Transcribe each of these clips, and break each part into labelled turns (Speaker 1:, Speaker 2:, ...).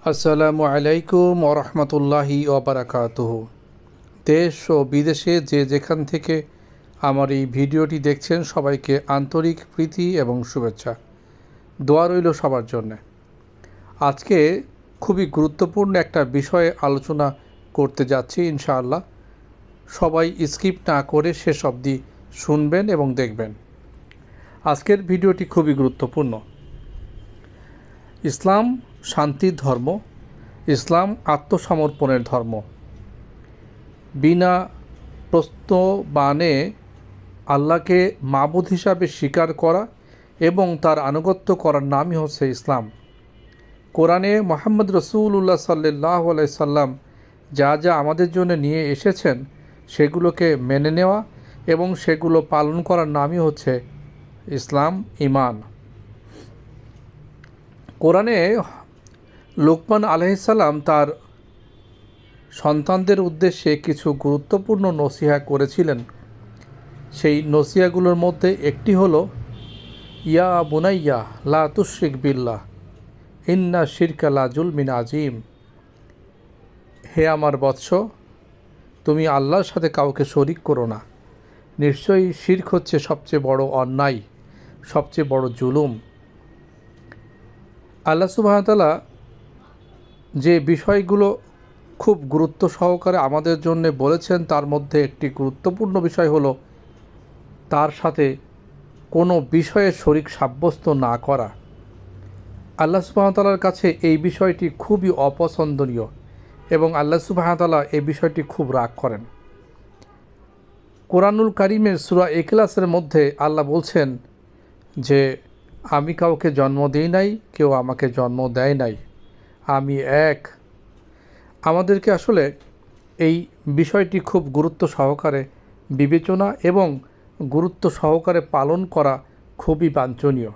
Speaker 1: আসসালামু আলাইকুম ওরহমতুল্লাহি ওবারাকাতুহু। দেশ ও বিদেশে যে যেখান থেকে আমার এই ভিডিওটি দেখছেন সবাইকে আন্তরিক প্রীতি এবং শুভেচ্ছা। দোয়া রইল সবার জন্যে। আজকে খুবই গুরুত্বপূর্ণ একটা বিষয়ে আলোচনা করতে যাচ্ছি ইনশাআল্লাহ। সবাই স্কিপ না করে শেষ অবধি শুনবেন এবং দেখবেন। আজকের ভিডিওটি খুবই গুরুত্বপূর্ণ। ইসলাম শান্তির ধর্ম, ইসলাম আত্মসমর্পণের ধর্ম। বিনা প্রস্তাবনা আল্লাহকে মাবুদ হিসাবে স্বীকার করা এবং তার আনুগত্য করার নামই হচ্ছে ইসলাম। কোরআনে মুহাম্মদ রাসূলুল্লাহ সাল্লাল্লাহু আলাইহি সাল্লাম যা যা আমাদের জন্য নিয়ে এসেছেন সেগুলোকে মেনে নেওয়া এবং সেগুলো পালন করার নামই হচ্ছে ইসলাম, ঈমান। কোরআনে লোকমান আলাইহিস সালাম তার সন্তানদের উদ্দেশ্যে কিছু গুরুত্বপূর্ণ নসিহা করেছিলেন। সেই নসিহাগুলোর মধ্যে একটি হলো, ইয়া বুনাইয়া লা তুশরিক বিল্লাহ ইন্না শিরকা লা যুলমিন আযীম। হে আমার বৎস, তুমি আল্লাহর সাথে কাউকে শরিক করো না। নিশ্চয়ই শিরক হচ্ছে সবচেয়ে বড় অন্যায়, সবচেয়ে বড় জুলুম। আল্লাহ সুবহানাহু ওয়া তাআলা যে বিষয়গুলো খুব গুরুত্ব সহকারে আমাদের জন্য বলেছেন তার মধ্যে একটি গুরুত্বপূর্ণ বিষয় হলো তার সাথে কোনো বিষয়ে শরিক সাব্যস্ত না করা। আল্লাহ সুবহানাহু ওয়া তাআলার কাছে এই বিষয়টি খুবই অপছন্দনীয় এবং আল্লাহ সুবহানাহু ওয়া তাআলা এই বিষয়টি খুব রাগ করেন। কোরআনুল কারীমের সূরা ইখলাসের মধ্যে আল্লাহ বলছেন যে আমি কাউকে জন্ম দিই নাই, কেউ আমাকে জন্ম দেয় নাই, আমি এক। আমাদেরকে আসলে এই বিষয়টি খুব গুরুত্ব সহকারে বিবেচনা এবং গুরুত্ব সহকারে পালন করা খুবই বাঞ্ছনীয়।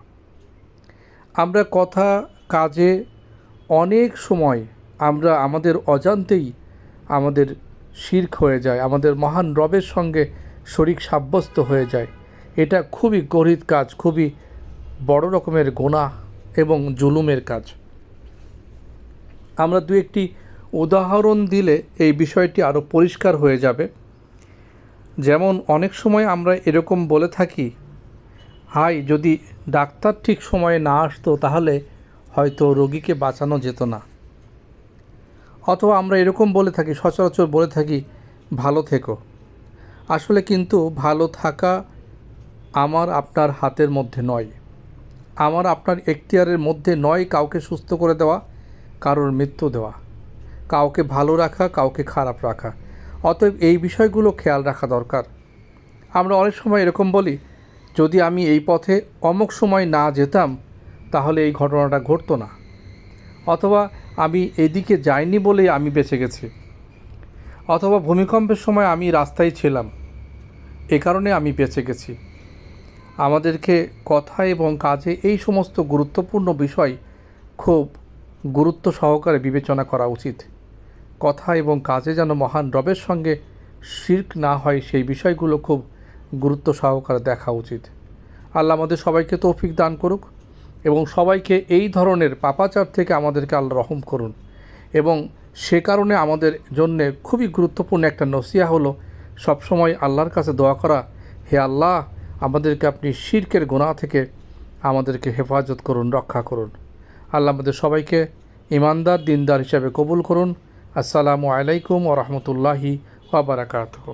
Speaker 1: আমরা কথা কাজে অনেক সময় আমরা আমাদের অজান্তেই আমাদের শিরক হয়ে যায়, আমাদের মহান রবের সঙ্গে শরিক সাব্যস্ত হয়ে যায়। এটা খুবই গভীর কাজ, খুবই বড় রকমের গুনাহ এবং জুলুমের কাজ। আমরা দু একটি উদাহরণ দিলে এই বিষয়টি আরও পরিষ্কার হয়ে যাবে। যেমন অনেক সময় আমরা এরকম বলে থাকি, হাই যদি ডাক্তার ঠিক সময়ে না আসতো তাহলে হয়তো রোগীকে বাঁচানো যেত না। অথবা আমরা এরকম বলে থাকি, সচরাচর বলে থাকি, ভালো থেকো। আসলে কিন্তু ভালো থাকা আমার আপনার হাতের মধ্যে নয়, আমার আপনার এখতিয়ারের মধ্যে নয় কাউকে সুস্থ করে দেওয়া, কারোর মৃত্যু দেওয়া, কাউকে ভালো রাখা, কাউকে খারাপ রাখা। অতএব এই বিষয়গুলো খেয়াল রাখা দরকার। আমরা অনেক সময় এরকম বলি, যদি আমি এই পথে অমুক সময় না যেতাম তাহলে এই ঘটনাটা ঘটতো না, অথবা আমি এদিকে যাইনি বলেই আমি বেঁচে গেছি, অথবা ভূমিকম্পের সময় আমি রাস্তায় ছিলাম, এ কারণে আমি বেঁচে গেছি। আমাদেরকে কথা এবং কাজে এই সমস্ত গুরুত্বপূর্ণ বিষয় খুব গুরুত্ব সহকারে বিবেচনা করা উচিত। কথা এবং কাজে যেন মহান রবের সঙ্গে শিরক না হয় সেই বিষয়গুলো খুব গুরুত্ব সহকারে দেখা উচিত। আল্লাহ আমাদের সবাইকে তৌফিক দান করুক এবং সবাইকে এই ধরনের পাপাচার থেকে আমাদেরকে আল্লাহ রহম করুন। এবং সে কারণে আমাদের জন্য খুবই গুরুত্বপূর্ণ একটা নসিহা হলো সবসময় আল্লাহর কাছে দোয়া করা, হে আল্লাহ আমাদেরকে আপনি শিরকের গুনাহ থেকে আমাদেরকে হেফাজত করুন, রক্ষা করুন। আল্লাহ আমাদের সবাইকে ঈমানদার দিনদার হিসাবে কবুল করুন। আসসালামু আলাইকুম ওয়া রাহমাতুল্লাহি ওয়া বারাকাতুহু।